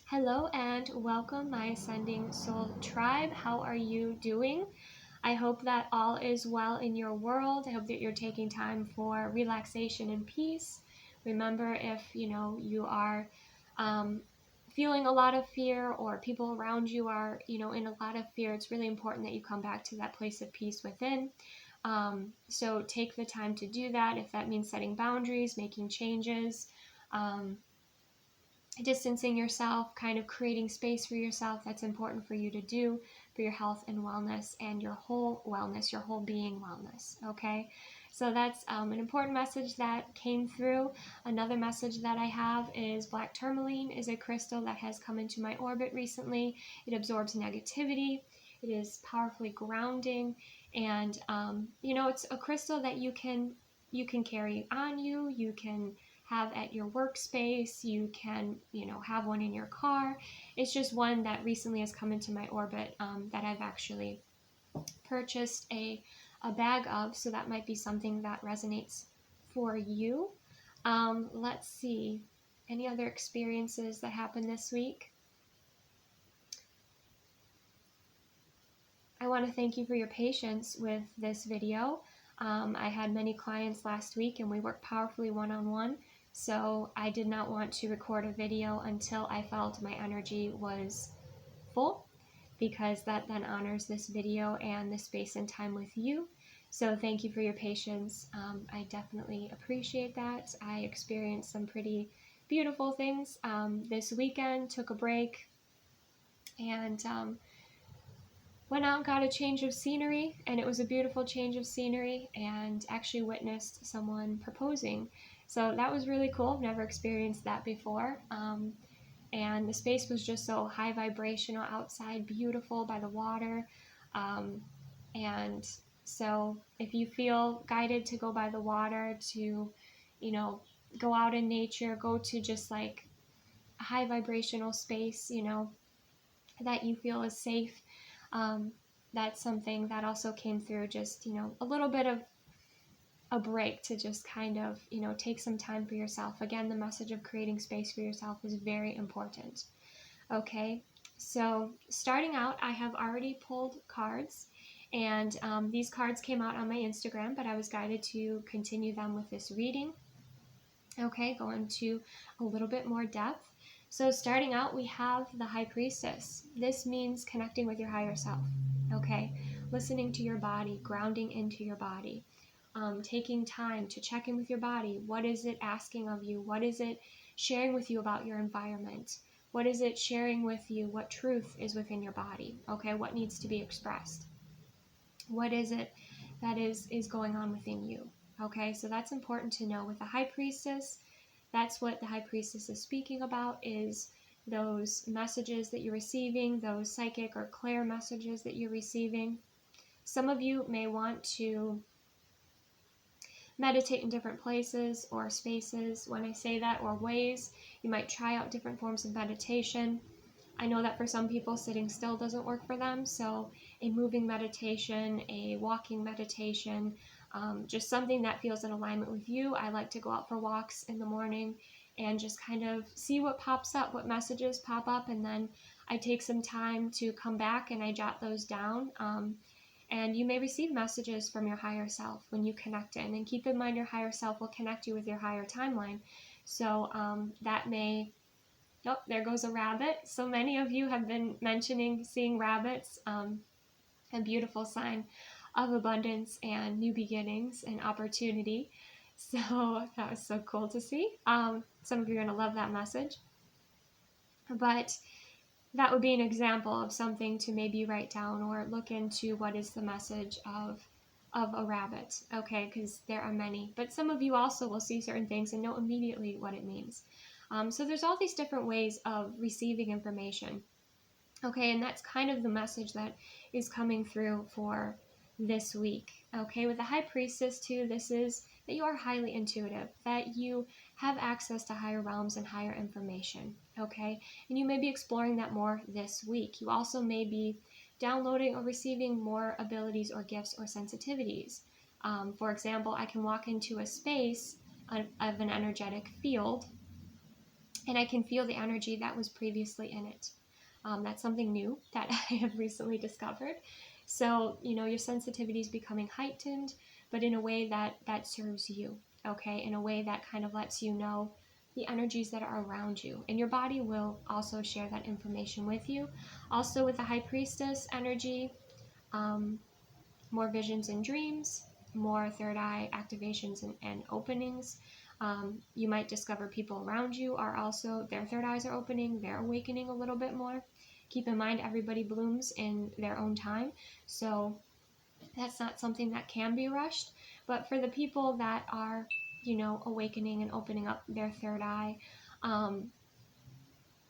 Hello and welcome, my Ascending Soul Tribe. How are you doing? I hope that all is well in your world. I hope that you're taking time for relaxation and peace. Remember, if you are feeling a lot of fear, or people around you are in a lot of fear, it's really important that you come back to that place of peace within. So take the time to do that. If that means setting boundaries, making changes, distancing yourself, kind of creating space for yourself, that's important for you to do for your health and wellness and your whole wellness, your whole being wellness, okay? So that's an important message that came through. Another message that I have is black tourmaline is a crystal that has come into my orbit recently. It absorbs negativity. It is powerfully grounding, and it's a crystal that you can carry on you. You can have at your workspace, you can, have one in your car. It's just one that recently has come into my orbit that I've actually purchased a bag of, so that might be something that resonates for you. Let's see, any other experiences that happened this week? I want to thank you for your patience with this video. I had many clients last week and we worked powerfully one-on-one. So I did not want to record a video until I felt my energy was full, because that then honors this video and the space and time with you. So thank you for your patience. I definitely appreciate that. I experienced some pretty beautiful things this weekend, took a break, and went out and got a change of scenery, and it was a beautiful change of scenery, and actually witnessed someone proposing. So that was really cool. I've never experienced that before. And the space was just so high vibrational outside, beautiful by the water. And so if you feel guided to go by the water, to, go out in nature, go to just like a high vibrational space, that you feel is safe. That's something that also came through, just, a little bit of a break to just kind of, take some time for yourself. Again, the message of creating space for yourself is very important. Okay, so starting out, I have already pulled cards, and these cards came out on my Instagram, but I was guided to continue them with this reading. Okay, go into a little bit more depth. So starting out, we have the High Priestess. This means connecting with your higher self, okay? Listening to your body, grounding into your body, taking time to check in with your body. What is it asking of you? What is it sharing with you about your environment? What is it sharing with you? What truth is within your body, okay? What needs to be expressed? What is it that is going on within you? Okay, so that's important to know. With the High Priestess, that's what the High Priestess is speaking about, is those messages that you're receiving, those psychic or clair messages that you're receiving. Some of you may want to meditate in different places or spaces. When I say that, or ways, you might try out different forms of meditation. I know that for some people, sitting still doesn't work for them, so a moving meditation, a walking meditation, just something that feels in alignment with you. I like to go out for walks in the morning and just kind of see what pops up, what messages pop up, and then I take some time to come back and I jot those down. And you may receive messages from your higher self when you connect in. And keep in mind, your higher self will connect you with your higher timeline. So that may... Oh, there goes a rabbit. So many of you have been mentioning seeing rabbits, a beautiful sign of abundance and new beginnings and opportunity. So that was so cool to see. Some of you are going to love that message. But that would be an example of something to maybe write down or look into. What is the message of a rabbit? Okay, because there are many. But some of you also will see certain things and know immediately what it means. So there's all these different ways of receiving information. Okay, and that's kind of the message that is coming through for this week. Okay, with the High Priestess too, this is that you are highly intuitive, that you have access to higher realms and higher information. Okay, and you may be exploring that more this week. You also may be downloading or receiving more abilities or gifts or sensitivities. For example, I can walk into a space of an energetic field, and I can feel the energy that was previously in it. That's something new that I have recently discovered. So, you know, your sensitivity is becoming heightened, but in a way that serves you, okay? In a way that kind of lets you know the energies that are around you. And your body will also share that information with you. Also with the High Priestess energy, more visions and dreams, more third eye activations and openings. You might discover people around you are also, their third eyes are opening, they're awakening a little bit more. Keep in mind, everybody blooms in their own time, so that's not something that can be rushed. But for the people that are, you know, awakening and opening up their third eye,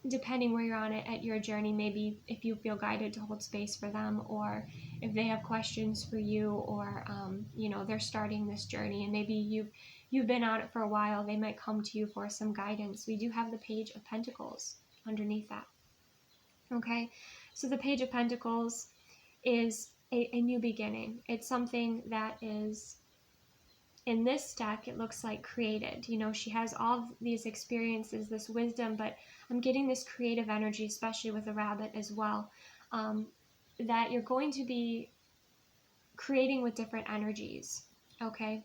depending where you're on it at your journey, maybe if you feel guided to hold space for them, or if they have questions for you, or you know, they're starting this journey and maybe you've been on it for a while, they might come to you for some guidance. We do have the Page of Pentacles underneath that. Okay, so the Page of Pentacles is a new beginning. It's something that is, in this deck, it looks like created. You know, she has all these experiences, this wisdom, but I'm getting this creative energy, especially with the rabbit as well, that you're going to be creating with different energies, okay?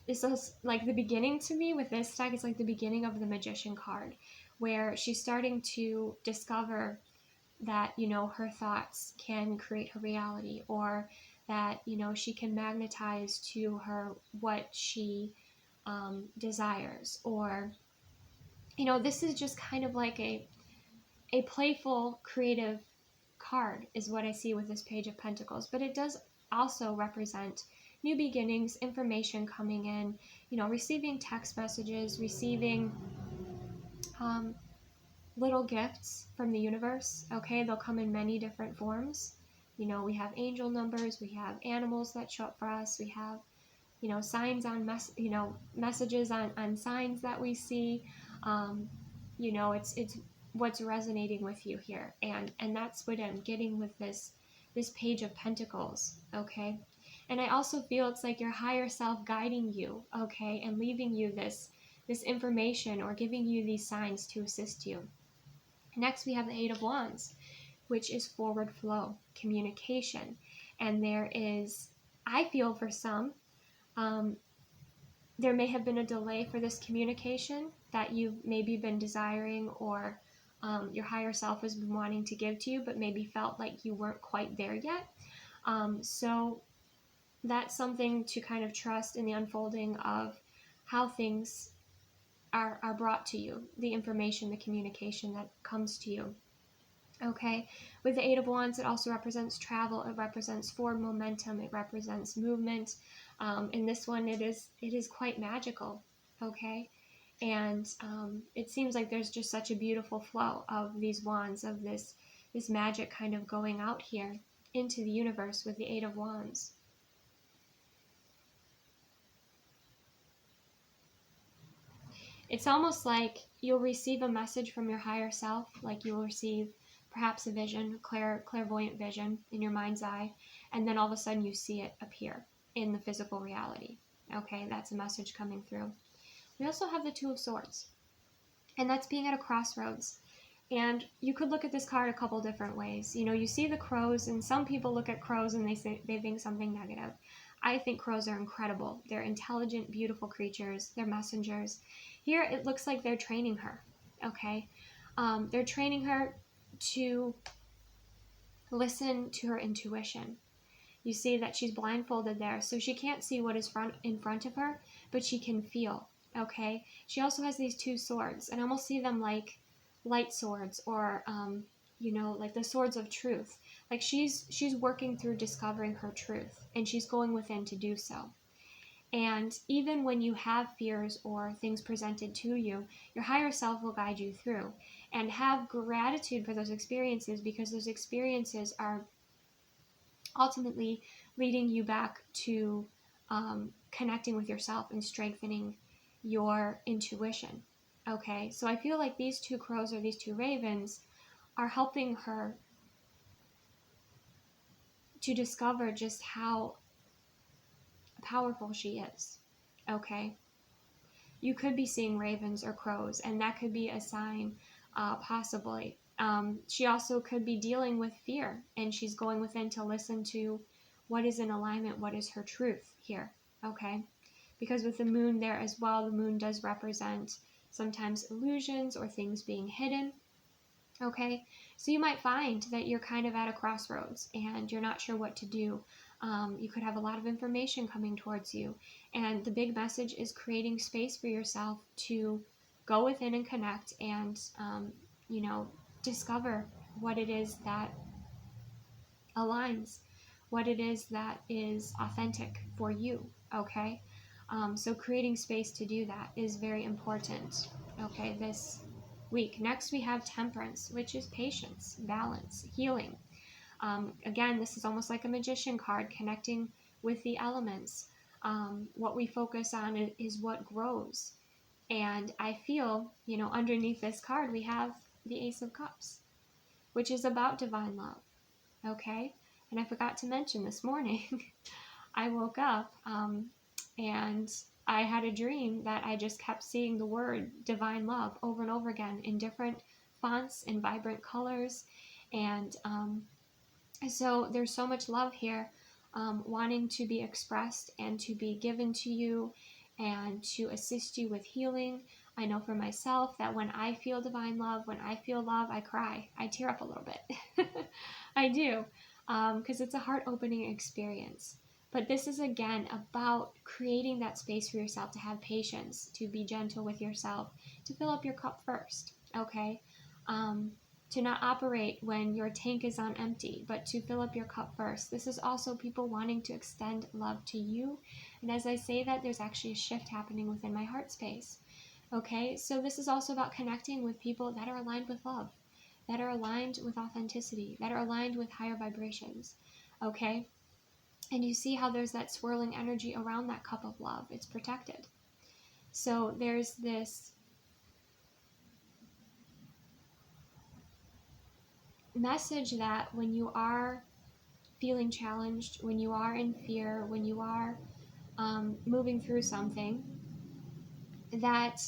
This is like the beginning to me with this deck. It's like the beginning of the Magician card, where she's starting to discover that, you know, her thoughts can create her reality, or that, you know, she can magnetize to her what she desires, or, you know, this is just kind of like a playful, creative card is what I see with this Page of Pentacles. But it does also represent new beginnings, information coming in, you know, receiving text messages, receiving little gifts from the universe, okay? They'll come in many different forms. You know, we have angel numbers, we have animals that show up for us, we have, you know, signs on, messages on signs that we see. You know, it's what's resonating with you here. And that's what I'm getting with this Page of Pentacles, okay? And I also feel it's like your higher self guiding you, okay? And leaving you this information, or giving you these signs to assist you. Next, we have the Eight of Wands, which is forward flow, communication. And there is, I feel for some, there may have been a delay for this communication that you've maybe been desiring, or your higher self has been wanting to give to you, but maybe felt like you weren't quite there yet. So that's something to kind of trust in the unfolding of how things are brought to you, the information, the communication that comes to you. Okay, with the Eight of Wands, it also represents travel, it represents forward momentum, it represents movement. In this one, it is quite magical, okay? And it seems like there's just such a beautiful flow of these wands, of this magic kind of going out here into the universe with the Eight of Wands. It's almost like you'll receive a message from your higher self, like you'll receive perhaps a vision, clairvoyant vision in your mind's eye, and then all of a sudden you see it appear in the physical reality. Okay, that's a message coming through. We also have the Two of Swords, and that's being at a crossroads. And you could look at this card a couple different ways. You know, you see the crows, and some people look at crows and they think something negative. I think crows are incredible. They're intelligent, beautiful creatures. They're messengers. Here, it looks like they're training her, okay? They're training her to listen to her intuition. You see that she's blindfolded there, so she can't see what is in front of her, but she can feel, okay? She also has these two swords, and I almost see them like light swords, or you know, like the swords of truth. Like she's working through discovering her truth, and she's going within to do so. And even when you have fears or things presented to you, your higher self will guide you through. And have gratitude for those experiences, because those experiences are ultimately leading you back to connecting with yourself and strengthening your intuition. Okay, so I feel like these two crows, or these two ravens, are helping her to discover just how powerful she is. Okay, you could be seeing ravens or crows, and that could be a sign, possibly. She also could be dealing with fear, and she's going within to listen to what is in alignment, what is her truth here, okay? Because with the moon there as well, the moon does represent sometimes illusions or things being hidden, okay? So you might find that you're kind of at a crossroads and you're not sure what to do. You could have a lot of information coming towards you. And the big message is creating space for yourself to go within and connect and, you know, discover what it is that aligns, what it is that is authentic for you, okay? So creating space to do that is very important, okay, this week. Next, we have Temperance, which is patience, balance, healing. Again, this is almost like a magician card, connecting with the elements. What we focus on is what grows. And I feel, you know, underneath this card, we have the Ace of Cups, which is about divine love, okay? And I forgot to mention this morning, I woke up and I had a dream that I just kept seeing the word divine love over and over again in different fonts and vibrant colors. And so there's so much love here, wanting to be expressed and to be given to you and to assist you with healing. I know for myself that when I feel divine love, when I feel love, I cry. I tear up a little bit. I do, because it's a heart-opening experience. But this is, again, about creating that space for yourself, to have patience, to be gentle with yourself, to fill up your cup first, okay? To not operate when your tank is on empty, but to fill up your cup first. This is also people wanting to extend love to you. And as I say that, there's actually a shift happening within my heart space, okay? So this is also about connecting with people that are aligned with love, that are aligned with authenticity, that are aligned with higher vibrations, okay? And you see how there's that swirling energy around that cup of love. It's protected. So there's this message that when you are feeling challenged, when you are in fear, when you are moving through something, that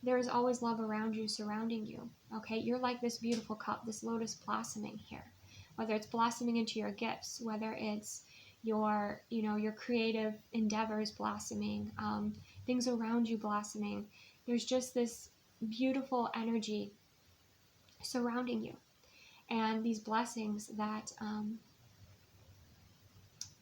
there's always love around you, surrounding you, okay? You're like this beautiful cup, this lotus blossoming here, whether it's blossoming into your gifts, whether it's your, you know, your creative endeavors blossoming, things around you blossoming. There's just this beautiful energy surrounding you, and these blessings that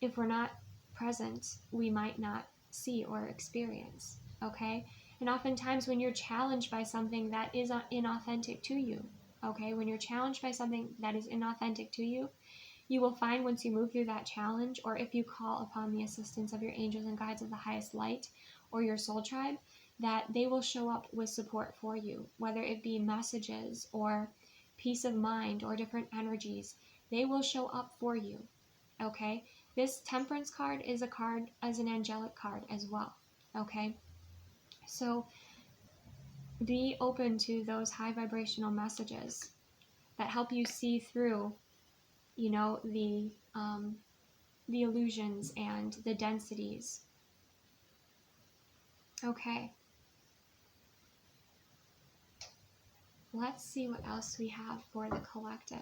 if we're not present, we might not see or experience, okay? And oftentimes when you're challenged by something that is inauthentic to you, okay, when you're challenged by something that is inauthentic to you, you will find once you move through that challenge, or if you call upon the assistance of your angels and guides of the highest light or your soul tribe, that they will show up with support for you, whether it be messages or peace of mind or different energies. They will show up for you, okay? This Temperance card is a card as an angelic card as well, okay? So be open to those high vibrational messages that help you see through, you know, the illusions and the densities. Okay. Let's see what else we have for the collective.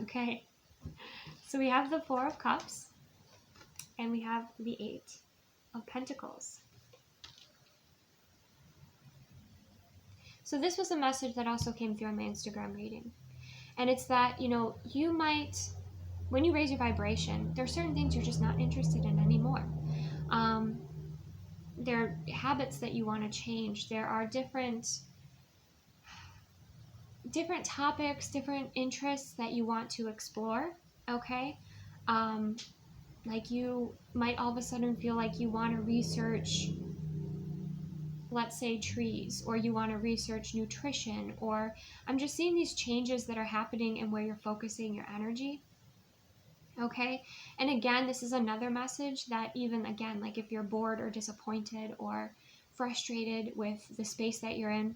Okay. So we have the Four of Cups and we have the Eight of Pentacles. So this was a message that also came through on my Instagram reading. And it's that, you know, you might, when you raise your vibration, there are certain things you're just not interested in anymore. There are habits that you want to change. There are different topics, different interests that you want to explore, okay? Like you might all of a sudden feel like you want to research, let's say, trees, or you want to research nutrition, or I'm just seeing these changes that are happening and where you're focusing your energy, okay? And again, this is another message that even, again, like if you're bored or disappointed or frustrated with the space that you're in,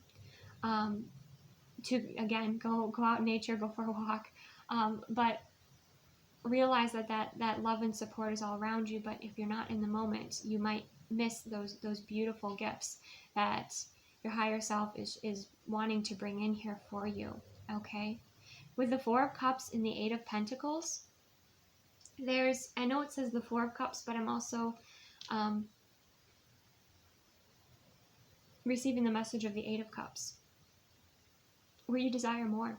to, again, go out in nature, go for a walk, but realize that love and support is all around you, but if you're not in the moment, you might miss those beautiful gifts that your higher self is wanting to bring in here for you. Okay, with the Four of Cups and the Eight of Pentacles, I know it says the Four of Cups, but I'm also receiving the message of the Eight of Cups, where you desire more.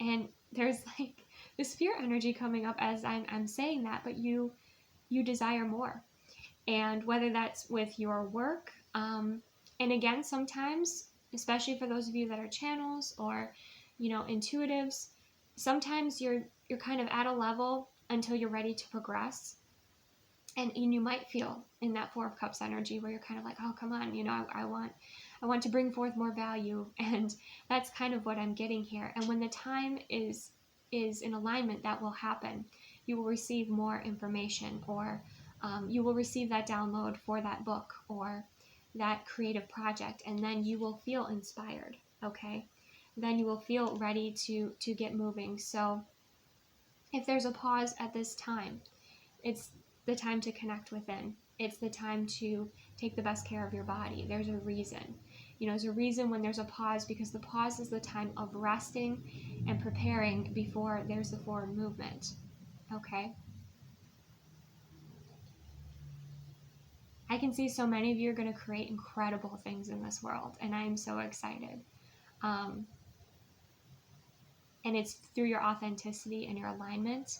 And there's like this fear energy coming up as I'm saying that, but you desire more. And whether that's with your work, and again, sometimes, especially for those of you that are channels or, intuitives, sometimes you're kind of at a level until you're ready to progress. And you might feel in that Four of Cups energy where you're kind of like, oh, come on, I want to bring forth more value. And that's kind of what I'm getting here. And when the time is in alignment, that will happen. You will receive more information, or you will receive that download for that book or that creative project. And then you will feel inspired. Okay. Then you will feel ready to get moving. So if there's a pause at this time, it's the time to connect within. It's the time to take the best care of your body. There's a reason. There's a reason when there's a pause, because the pause is the time of resting and preparing before there's the forward movement. Okay? I can see so many of you are going to create incredible things in this world, and I am so excited. And it's through your authenticity and your alignment,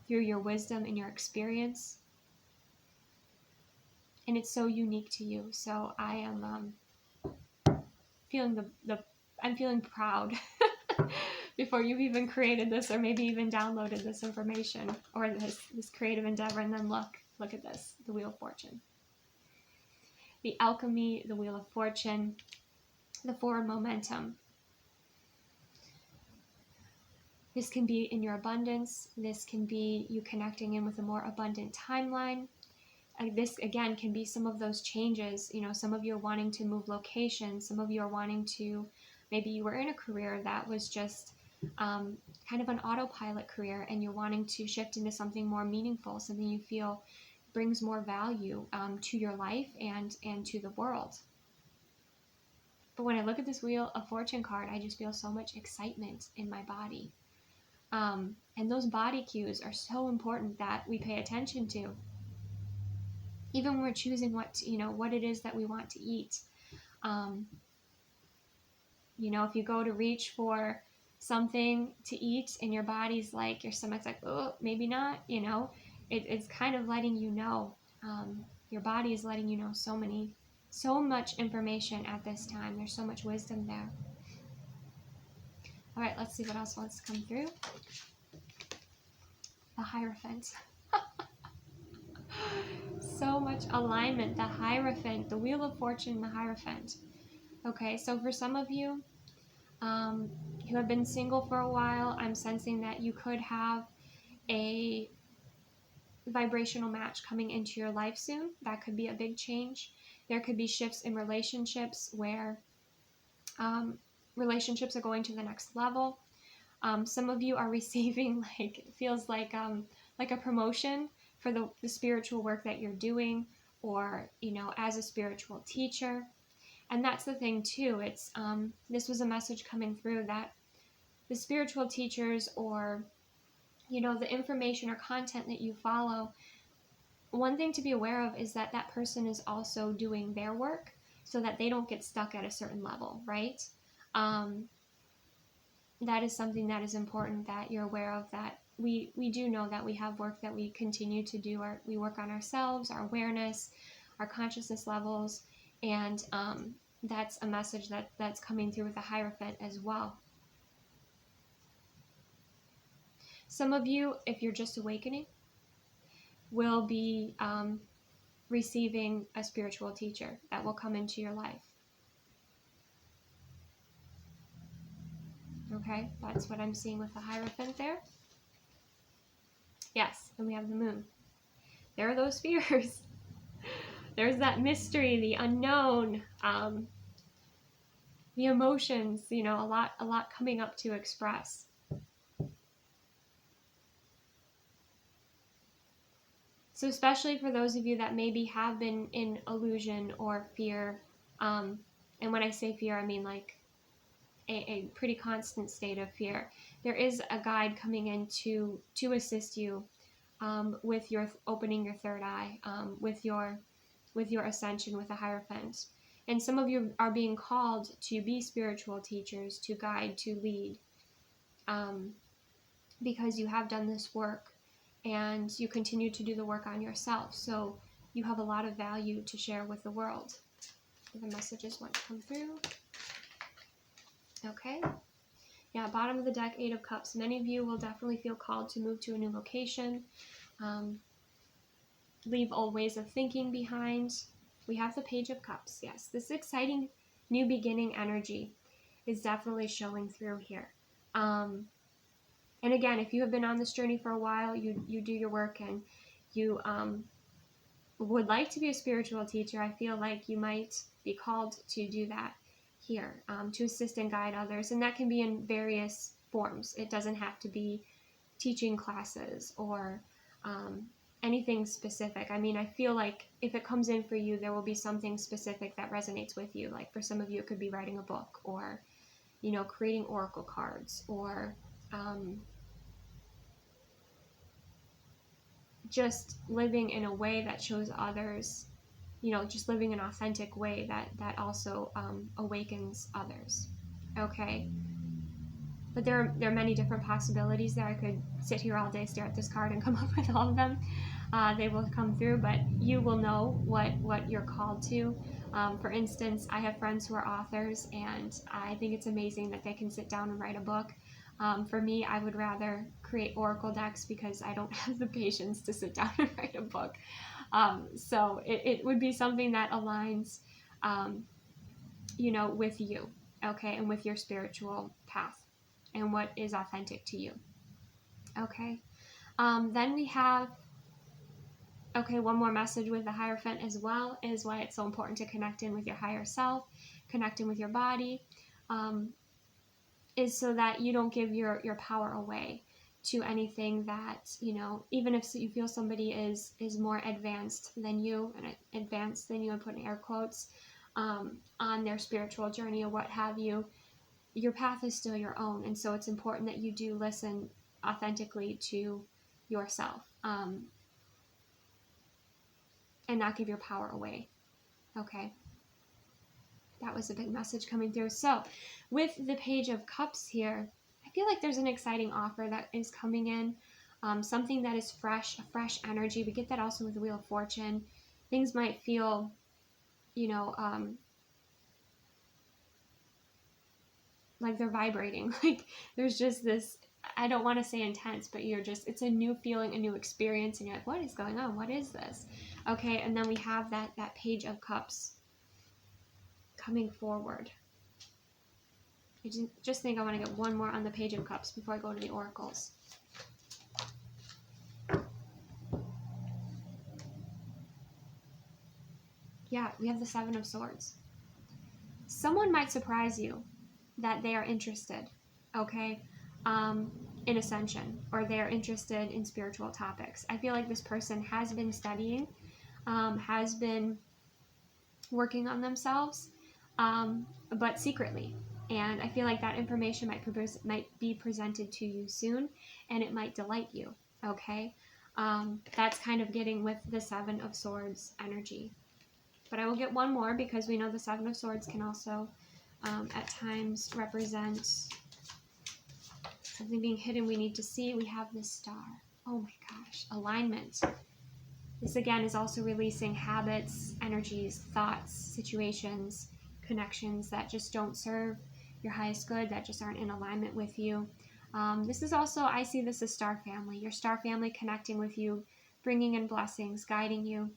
through your wisdom and your experience. And it's so unique to you. So I am feeling I'm feeling proud before you've even created this, or maybe even downloaded this information or this creative endeavor. And then look at this, the Wheel of Fortune. The Alchemy, the Wheel of Fortune, the forward momentum. This can be in your abundance. This can be you connecting in with a more abundant timeline. This, again, can be some of those changes. Some of you are wanting to move locations. Some of you are wanting to, maybe you were in a career that was just kind of an autopilot career, and you're wanting to shift into something more meaningful, something you feel brings more value to your life and to the world. But when I look at this Wheel of Fortune card, I just feel so much excitement in my body. And those body cues are so important that we pay attention to. Even when we're choosing what it is that we want to eat. If you go to reach for something to eat and your body's like, your stomach's like, oh, maybe not, it's kind of letting you know. Your body is letting you know so much information at this time. There's so much wisdom there. All right, let's see what else wants to come through. The Hierophant. So much alignment. The Hierophant, the Wheel of Fortune, the Hierophant. Okay, so for some of you who have been single for a while, I'm sensing that you could have a vibrational match coming into your life soon. That could be a big change. There could be shifts in relationships where relationships are going to the next level. Some of you are receiving it feels like a promotion for the spiritual work that you're doing, or as a spiritual teacher. And that's the thing too. It's this was a message coming through that the spiritual teachers, or the information or content that you follow, one thing to be aware of is that that person is also doing their work, so that they don't get stuck at a certain level, right? That is something that is important that you're aware of, that we do know that we have work that we continue to do. We work on ourselves, our awareness, our consciousness levels, and that's a message that's coming through with the Hierophant as well. Some of you, if you're just awakening, will be receiving a spiritual teacher that will come into your life. Okay, that's what I'm seeing with the Hierophant there. Yes, and we have the Moon. There are those fears. There's that mystery, the unknown, the emotions, a lot coming up to express. So especially for those of you that maybe have been in illusion or fear, and when I say fear, I mean like a pretty constant state of fear, there is a guide coming in to assist you with your opening your third eye, with your ascension with a Hierophant. And some of you are being called to be spiritual teachers, to guide, to lead, because you have done this work and you continue to do the work on yourself. So you have a lot of value to share with the world. The messages want to come through. Okay. Yeah, bottom of the deck, 8 of Cups. Many of you will definitely feel called to move to a new location, leave old ways of thinking behind. We have the Page of Cups. Yes, this exciting new beginning energy is definitely showing through here. And again, if you have been on this journey for a while, you do your work and you would like to be a spiritual teacher, I feel like you might be called to do that here, to assist and guide others. And that can be in various forms. It doesn't have to be teaching classes or anything specific. I mean, I feel like if it comes in for you, there will be something specific that resonates with you. Like for some of you, it could be writing a book, or, you know, creating oracle cards, or just living in a way that shows others, you know, just living an authentic way that also awakens others. Okay. But there are many different possibilities there. I could sit here all day, stare at this card, and come up with all of them. They will come through, but you will know what you're called to. For instance, I have friends who are authors, and I think it's amazing that they can sit down and write a book. For me, I would rather create oracle decks because I don't have the patience to sit down and write a book. So it would be something that aligns, you know, with you, okay, and with your spiritual path and what is authentic to you. Okay. Then we have, okay, one more message with the Hierophant as well, is why it's so important to connect in with your higher self, connect in with your body, is so that you don't give your power away to anything that, you know, even if you feel somebody is more advanced than you, and advanced than you, and put in air quotes, on their spiritual journey or what have you, your path is still your own. And so it's important that you do listen authentically to yourself, and not give your power away. Okay. That was a big message coming through. So with the Page of Cups here, I feel like there's an exciting offer that is coming in, something that is fresh, a fresh energy. We get that also with the Wheel of Fortune. Things might feel, you know, like they're vibrating. Like there's just this, I don't want to say intense, but it's a new feeling, a new experience, and you're like, what is going on? What is this? Okay, and then we have that Page of Cups coming forward. I just think I want to get one more on the Page of Cups before I go to the oracles. Yeah, we have the Seven of Swords. Someone might surprise you that they are interested, okay, in Ascension, or they are interested in spiritual topics. I feel like this person has been studying, has been working on themselves, but secretly. And I feel like that information might be presented to you soon, and it might delight you, okay? That's kind of getting with the Seven of Swords energy. But I will get one more, because we know the Seven of Swords can also at times represent something being hidden we need to see. We have the Star. Oh my gosh, alignment. This again is also releasing habits, energies, thoughts, situations, connections that just don't serve your highest good, that just aren't in alignment with you. This is also, I see this as Star Family. Your Star Family connecting with you, bringing in blessings, guiding you.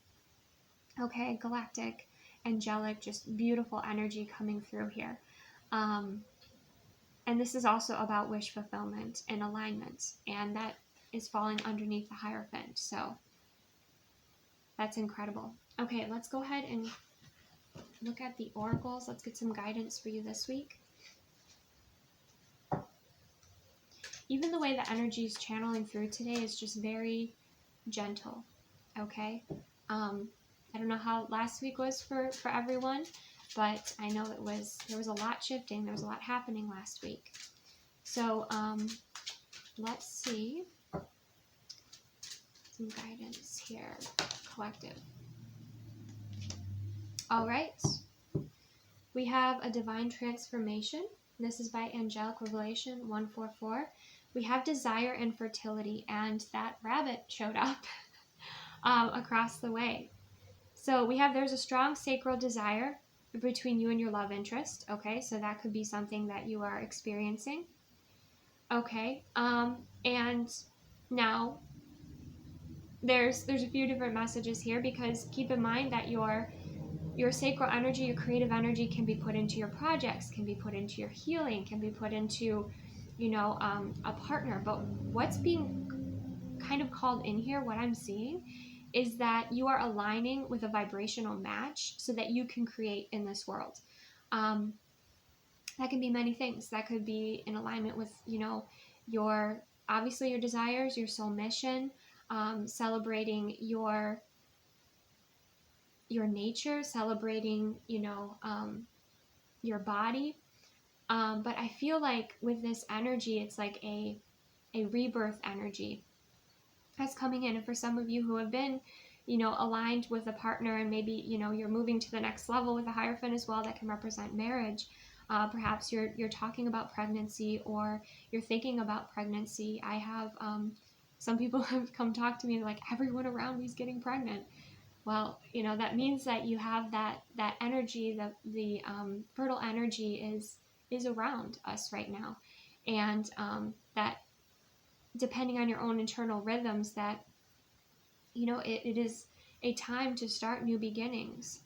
Okay, galactic, angelic, just beautiful energy coming through here. And this is also about wish fulfillment and alignment, and that is falling underneath the Hierophant. So that's incredible. Okay, let's go ahead and look at the oracles. Let's get some guidance for you this week. Even the way the energy is channeling through today is just very gentle. okay? I don't know how last week was for everyone, but I know there was a lot shifting, there was a lot happening last week. So let's see some guidance here, collective. All right, we have a divine transformation. This is by Angelic Revelation 144. We have desire and fertility, and that rabbit showed up across the way. So we have, there's a strong sacral desire between you and your love interest. Okay, so that could be something that you are experiencing. Okay, and now there's a few different messages here, because keep in mind that your sacral energy, your creative energy can be put into your projects, can be put into your healing, can be put into, you know, a partner. But what's being kind of called in here, what I'm seeing, is that you are aligning with a vibrational match so that you can create in this world. That can be many things. That could be in alignment with, you know, obviously your desires, your soul mission, celebrating your nature, celebrating, you know, your body. But I feel like with this energy, it's like a rebirth energy that's coming in. And for some of you who have been, you know, aligned with a partner, and maybe, you know, you're moving to the next level with a Hierophant as well, that can represent marriage. Perhaps you're talking about pregnancy, or you're thinking about pregnancy. I have some people have come talk to me like, everyone around me is getting pregnant. Well, you know, that means that you have that energy, the fertile energy is around us right now, and that, depending on your own internal rhythms, that, you know, it is a time to start new beginnings.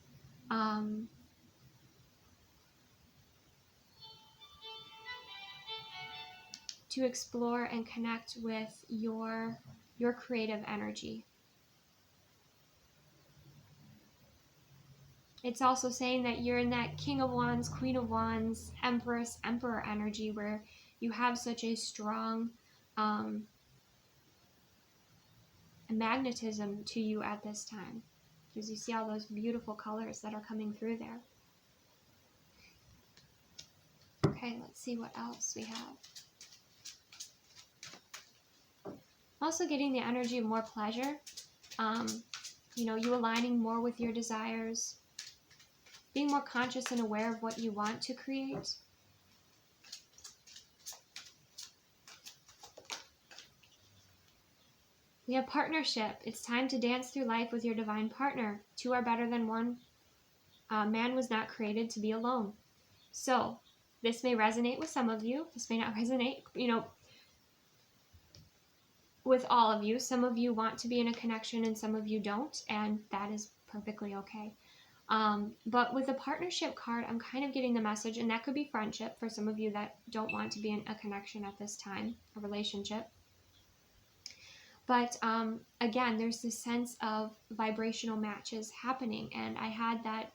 To explore and connect with your creative energy. It's also saying that you're in that King of Wands, Queen of Wands, Empress, Emperor energy, where you have such a strong magnetism to you at this time, because you see all those beautiful colors that are coming through there. Okay, let's see what else we have. Also getting the energy of more pleasure, you know, you aligning more with your desires, being more conscious and aware of what you want to create. We have partnership. It's time to dance through life with your divine partner. Two are better than one. Man was not created to be alone. So this may resonate with some of you. This may not resonate, you know, with all of you. Some of you want to be in a connection and some of you don't, and that is perfectly okay. But with the partnership card, I'm kind of getting the message, and that could be friendship for some of you that don't want to be in a connection at this time, a relationship. But again, there's this sense of vibrational matches happening, and I had that,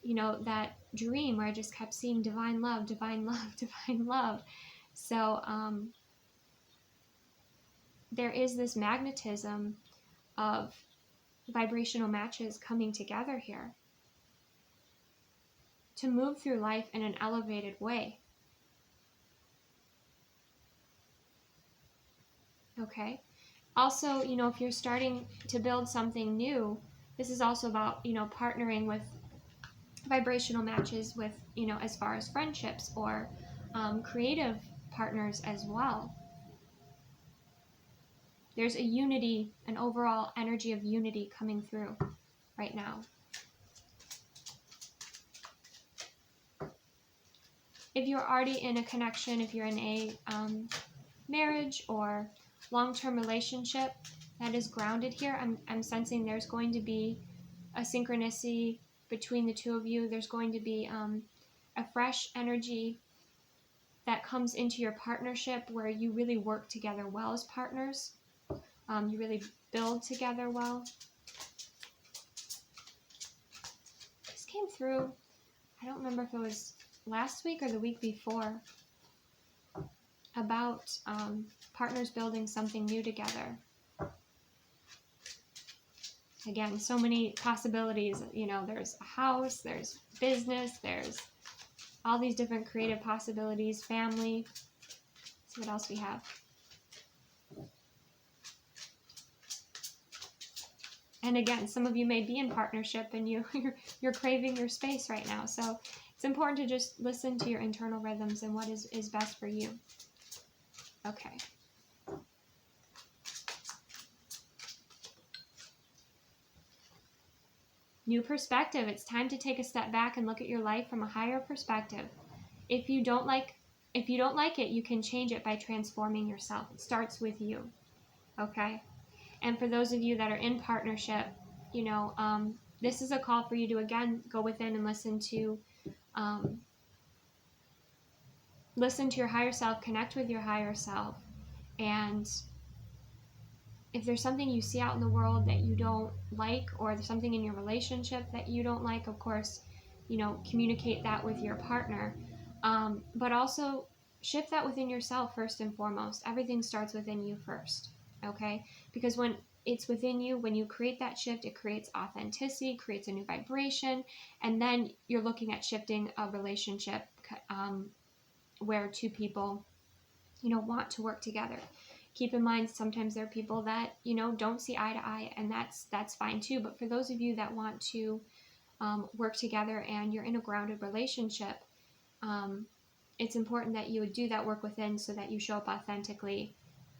you know, that dream where I just kept seeing divine love, divine love, divine love. So there is this magnetism of vibrational matches coming together here to move through life in an elevated way. Okay. Also, you know, if you're starting to build something new, this is also about, you know, partnering with vibrational matches with, you know, as far as friendships or creative partners as well. There's a unity, an overall energy of unity coming through right now. If you're already in a connection, if you're in a marriage or long-term relationship that is grounded here, I'm sensing there's going to be a synchronicity between the two of you. There's going to be a fresh energy that comes into your partnership where you really work together well as partners. You really build together well. This came through, I don't remember if it was last week or the week before, about partners building something new together. Again, so many possibilities. You know, there's a house, there's business, there's all these different creative possibilities, family. Let's see what else we have. And again, some of you may be in partnership and you're craving your space right now. So it's important to just listen to your internal rhythms and what is best for you. Okay. New perspective. It's time to take a step back and look at your life from a higher perspective. If you don't like it, you can change it by transforming yourself. It starts with you. Okay? And for those of you that are in partnership, you know, this is a call for you to, again, go within and listen to your higher self, connect with your higher self. And if there's something you see out in the world that you don't like, or there's something in your relationship that you don't like, of course, you know, communicate that with your partner. But also shift that within yourself first and foremost. Everything starts within you first, okay? Because when it's within you, when you create that shift, it creates authenticity, creates a new vibration, and then you're looking at shifting a relationship where two people, you know, want to work together. Keep in mind, sometimes there are people that, you know, don't see eye to eye, and that's fine too. But for those of you that want to work together and you're in a grounded relationship, it's important that you would do that work within so that you show up authentically,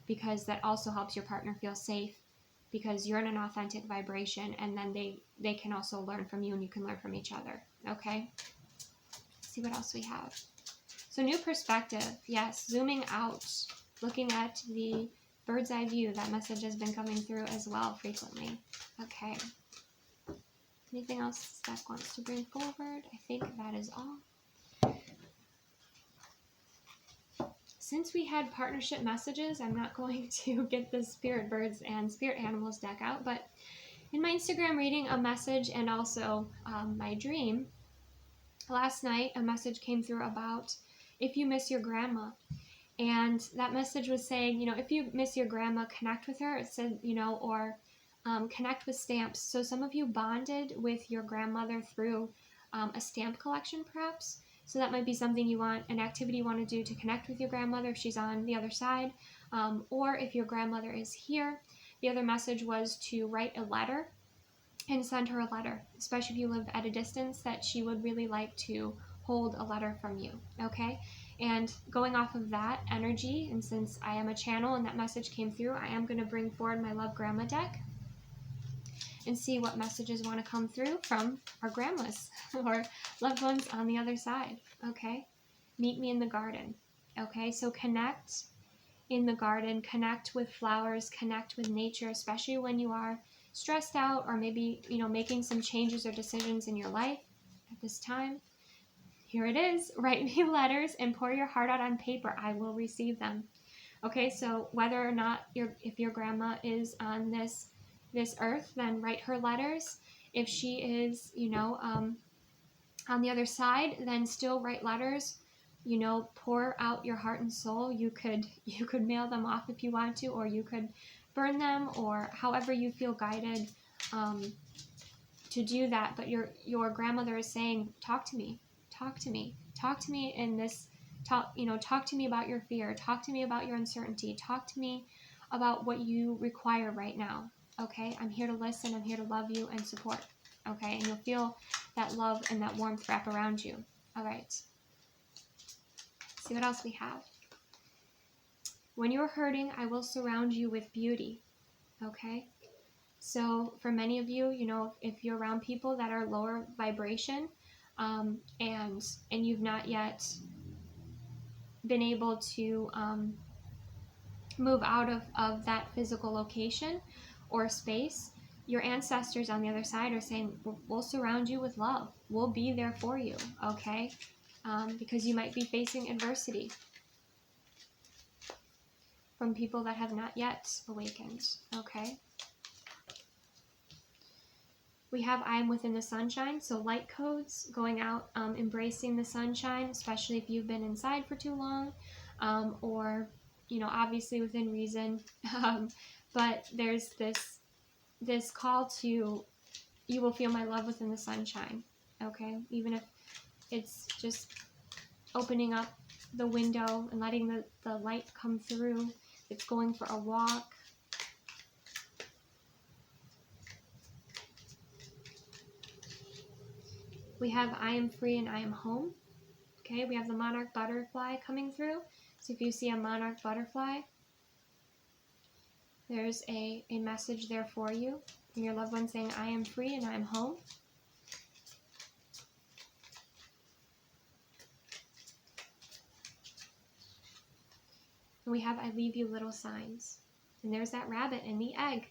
because that also helps your partner feel safe, because you're in an authentic vibration, and then they can also learn from you and you can learn from each other. Okay? Let's see what else we have. So new perspective. Yes, zooming out, looking at the bird's eye view. That message has been coming through as well frequently. Okay. Anything else that wants to bring forward? I think that is all. Since we had partnership messages, I'm not going to get the spirit birds and spirit animals deck out, but in my Instagram reading, a message, and also my dream, last night a message came through about if you miss your grandma. And that message was saying, you know, if you miss your grandma, connect with her. It said, you know, or connect with stamps. So some of you bonded with your grandmother through a stamp collection, perhaps. So that might be something you want, an activity you want to do to connect with your grandmother if she's on the other side. Or if your grandmother is here. The other message was to write a letter and send her a letter, especially if you live at a distance, that she would really like to hold a letter from you, okay? And going off of that energy, and since I am a channel and that message came through, I am going to bring forward my Love Grandma deck and see what messages want to come through from our grandmas or loved ones on the other side, okay? Meet me in the garden, okay? So connect in the garden, connect with flowers, connect with nature, especially when you are stressed out or maybe, you know, making some changes or decisions in your life at this time. Here it is. Write me letters and pour your heart out on paper. I will receive them. Okay, so whether or not if your grandma is on this earth, then write her letters. If she is, you know, on the other side, then still write letters. You know, pour out your heart and soul. You could mail them off if you want to, or you could burn them, or however you feel guided to do that. But your grandmother is saying, talk to me. Talk to me. Talk to me in this, talk to me about your fear. Talk to me about your uncertainty. Talk to me about what you require right now. Okay? I'm here to listen. I'm here to love you and support. Okay? And you'll feel that love and that warmth wrap around you. All right. See what else we have. When you're hurting, I will surround you with beauty. Okay? So for many of you, you know, if you're around people that are lower vibration, and you've not yet been able to move out of that physical location or space, your ancestors on the other side are saying, we'll surround you with love. We'll be there for you, okay? Because you might be facing adversity from people that have not yet awakened, okay? We have I am within the sunshine, so light codes, going out, embracing the sunshine, especially if you've been inside for too long, or, you know, obviously within reason, but there's this call to, you will feel my love within the sunshine, okay? Even if it's just opening up the window and letting the light come through. It's going for a walk. We have I am free and I am home. Okay, we have the monarch butterfly coming through. So if you see a monarch butterfly, there's a message there for you. And your loved one saying, I am free and I am home. And we have I leave you little signs. And there's that rabbit in the egg.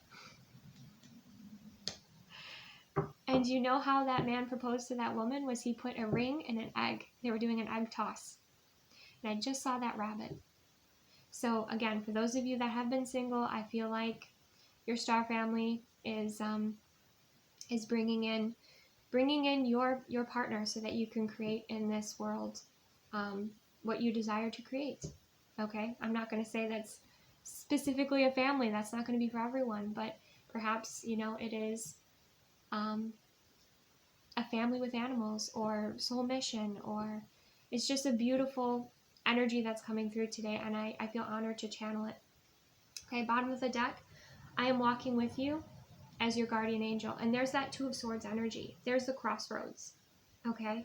And you know how that man proposed to that woman? Was he put a ring and an egg. They were doing an egg toss. And I just saw that rabbit. So again, for those of you that have been single, I feel like your star family is bringing in your partner so that you can create in this world what you desire to create. Okay, I'm not going to say that's specifically a family. That's not going to be for everyone, but perhaps, you know, it is a family with animals, or soul mission, or it's just a beautiful energy that's coming through today, and I feel honored to channel it. Okay, bottom of the deck, I am walking with you as your guardian angel, and there's that Two of Swords energy. There's the crossroads, okay,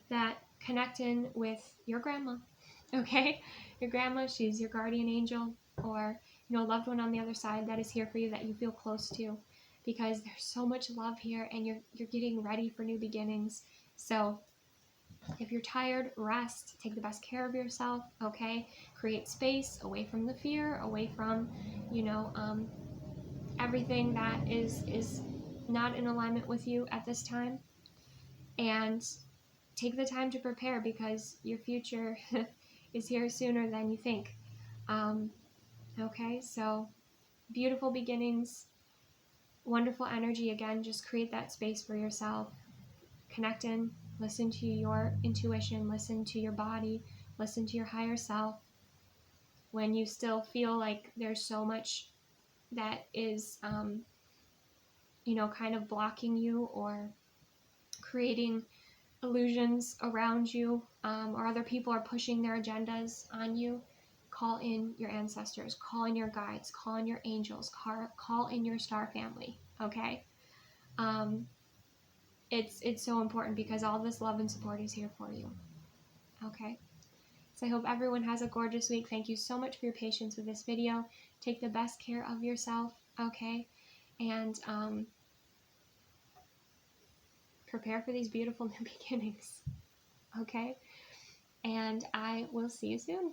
that connect in with your grandma, okay? Your grandma, she's your guardian angel, or, you know, a loved one on the other side that is here for you, that you feel close to, because there's so much love here, and you're getting ready for new beginnings. So if you're tired, rest, take the best care of yourself, okay? Create space away from the fear, away from, you know, everything that is not in alignment with you at this time. And take the time to prepare, because your future is here sooner than you think. Okay, so beautiful beginnings, wonderful energy. Again, just create that space for yourself. Connect in, listen to your intuition, listen to your body, listen to your higher self. When you still feel like there's so much that is, you know, kind of blocking you or creating illusions around you, or other people are pushing their agendas on you, call in your ancestors, call in your guides, call in your angels, call in your star family, okay? It's so important, because all this love and support is here for you, okay? So I hope everyone has a gorgeous week. Thank you so much for your patience with this video. Take the best care of yourself, okay? And prepare for these beautiful new beginnings, okay? And I will see you soon.